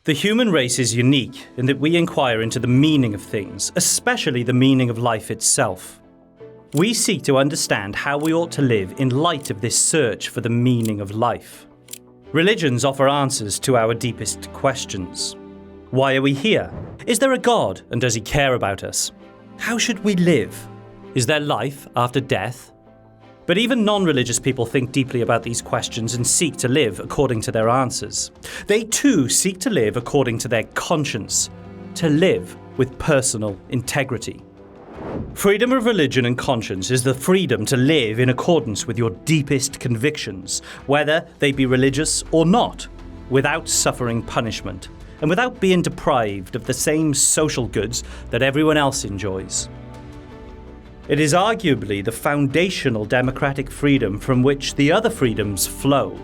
The human race is unique in that we inquire into the meaning of things, especially the meaning of life itself. We seek to understand how we ought to live in light of this search for the meaning of life. Religions offer answers to our deepest questions. Why are we here? Is there a God, and does he care about us? How should we live? Is there life after death? But even non-religious people think deeply about these questions and seek to live according to their answers. They too seek to live according to their conscience, to live with personal integrity. Freedom of religion and conscience is the freedom to live in accordance with your deepest convictions, whether they be religious or not, without suffering punishment, and without being deprived of the same social goods that everyone else enjoys. It is arguably the foundational democratic freedom from which the other freedoms flow,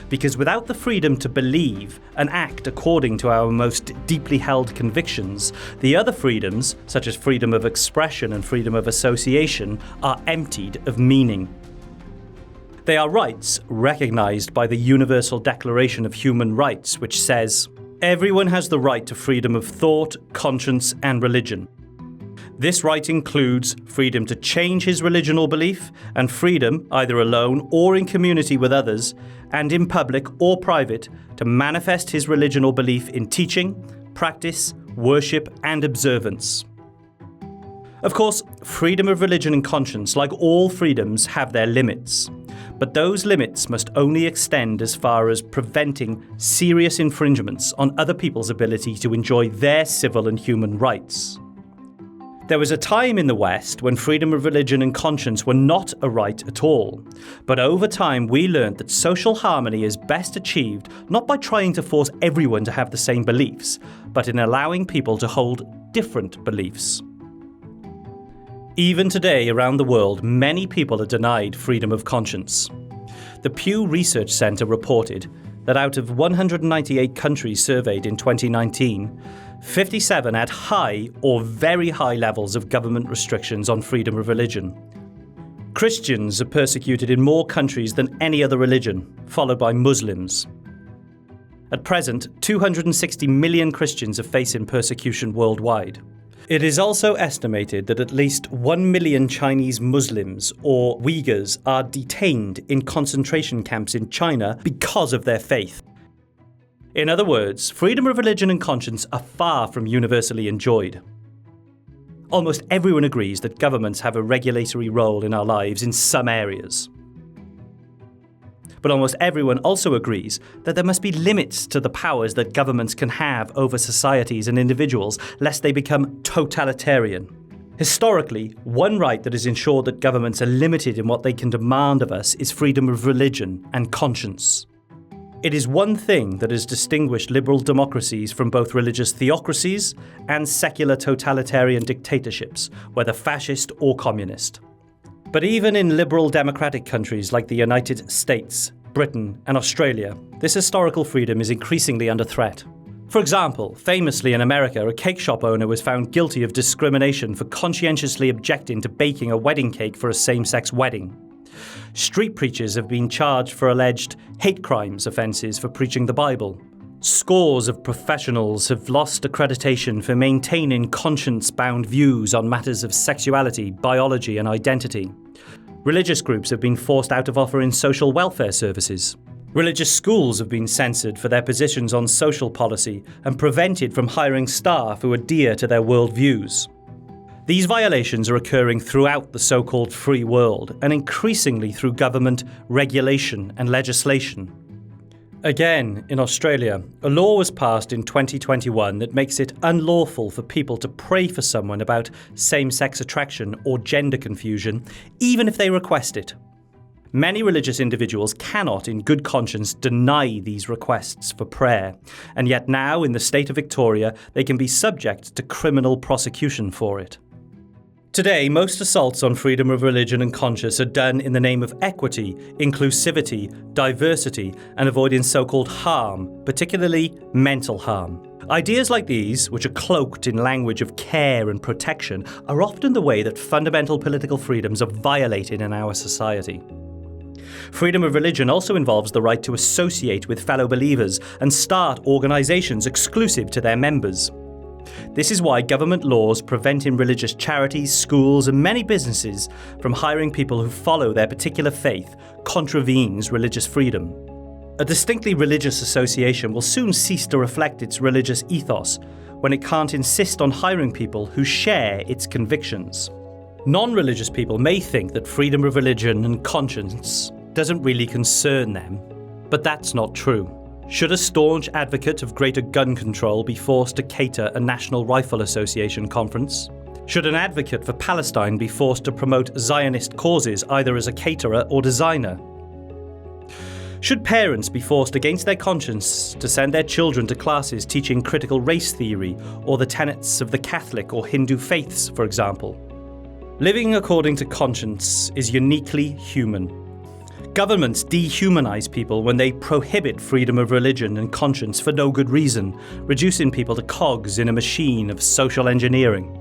because without the freedom to believe and act according to our most deeply held convictions, the other freedoms, such as freedom of expression and freedom of association, are emptied of meaning. They are rights recognized by the Universal Declaration of Human Rights, which says, "Everyone has the right to freedom of thought, conscience, and religion. This right includes freedom to change his religion or belief, and freedom, either alone or in community with others, and in public or private, to manifest his religion or belief in teaching, practice, worship, and observance." Of course, freedom of religion and conscience, like all freedoms, have their limits. But those limits must only extend as far as preventing serious infringements on other people's ability to enjoy their civil and human rights. There was a time in the West when freedom of religion and conscience were not a right at all. But over time we learned that social harmony is best achieved not by trying to force everyone to have the same beliefs, but in allowing people to hold different beliefs. Even today around the world, many people are denied freedom of conscience. The Pew Research Center reported that out of 198 countries surveyed in 2019, 57 had high or very high levels of government restrictions on freedom of religion. Christians are persecuted in more countries than any other religion, followed by Muslims. At present, 260 million Christians are facing persecution worldwide. It is also estimated that at least 1 million Chinese Muslims or Uyghurs are detained in concentration camps in China because of their faith. In other words, freedom of religion and conscience are far from universally enjoyed. Almost everyone agrees that governments have a regulatory role in our lives in some areas. But almost everyone also agrees that there must be limits to the powers that governments can have over societies and individuals, lest they become totalitarian. Historically, one right that has ensured that governments are limited in what they can demand of us is freedom of religion and conscience. It is one thing that has distinguished liberal democracies from both religious theocracies and secular totalitarian dictatorships, whether fascist or communist. But even in liberal democratic countries like the United States, Britain, and Australia, this historical freedom is increasingly under threat. For example, famously in America, a cake shop owner was found guilty of discrimination for conscientiously objecting to baking a wedding cake for a same-sex wedding. Street preachers have been charged for alleged hate crimes offences for preaching the Bible. Scores of professionals have lost accreditation for maintaining conscience-bound views on matters of sexuality, biology, and identity. Religious groups have been forced out of offering social welfare services. Religious schools have been censored for their positions on social policy and prevented from hiring staff who adhere to their worldviews. These violations are occurring throughout the so-called free world, and increasingly through government, regulation, and legislation. Again, in Australia, a law was passed in 2021 that makes it unlawful for people to pray for someone about same-sex attraction or gender confusion, even if they request it. Many religious individuals cannot, in good conscience, deny these requests for prayer, and yet now, in the state of Victoria, they can be subject to criminal prosecution for it. Today, most assaults on freedom of religion and conscience are done in the name of equity, inclusivity, diversity, and avoiding so-called harm, particularly mental harm. Ideas like these, which are cloaked in language of care and protection, are often the way that fundamental political freedoms are violated in our society. Freedom of religion also involves the right to associate with fellow believers and start organisations exclusive to their members. This is why government laws preventing religious charities, schools and many businesses from hiring people who follow their particular faith contravenes religious freedom. A distinctly religious association will soon cease to reflect its religious ethos when it can't insist on hiring people who share its convictions. Non-religious people may think that freedom of religion and conscience doesn't really concern them, but that's not true. Should a staunch advocate of greater gun control be forced to cater a National Rifle Association conference? Should an advocate for Palestine be forced to promote Zionist causes either as a caterer or designer? Should parents be forced against their conscience to send their children to classes teaching critical race theory or the tenets of the Catholic or Hindu faiths, for example? Living according to conscience is uniquely human. Governments dehumanize people when they prohibit freedom of religion and conscience for no good reason, reducing people to cogs in a machine of social engineering.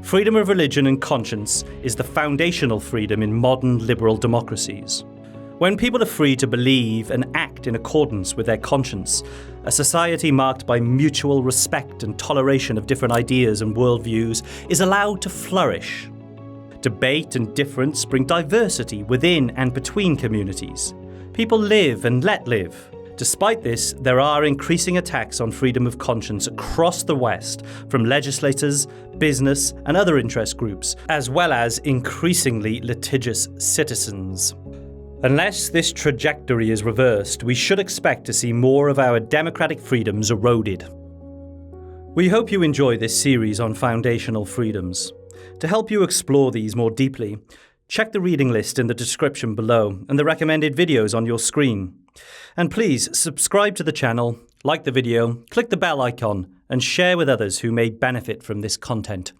Freedom of religion and conscience is the foundational freedom in modern liberal democracies. When people are free to believe and act in accordance with their conscience, a society marked by mutual respect and toleration of different ideas and worldviews is allowed to flourish. Debate and difference bring diversity within and between communities. People live and let live. Despite this, there are increasing attacks on freedom of conscience across the West from legislators, business, and other interest groups, as well as increasingly litigious citizens. Unless this trajectory is reversed, we should expect to see more of our democratic freedoms eroded. We hope you enjoy this series on foundational freedoms. To help you explore these more deeply, check the reading list in the description below and the recommended videos on your screen. And please subscribe to the channel, like the video, click the bell icon, and share with others who may benefit from this content.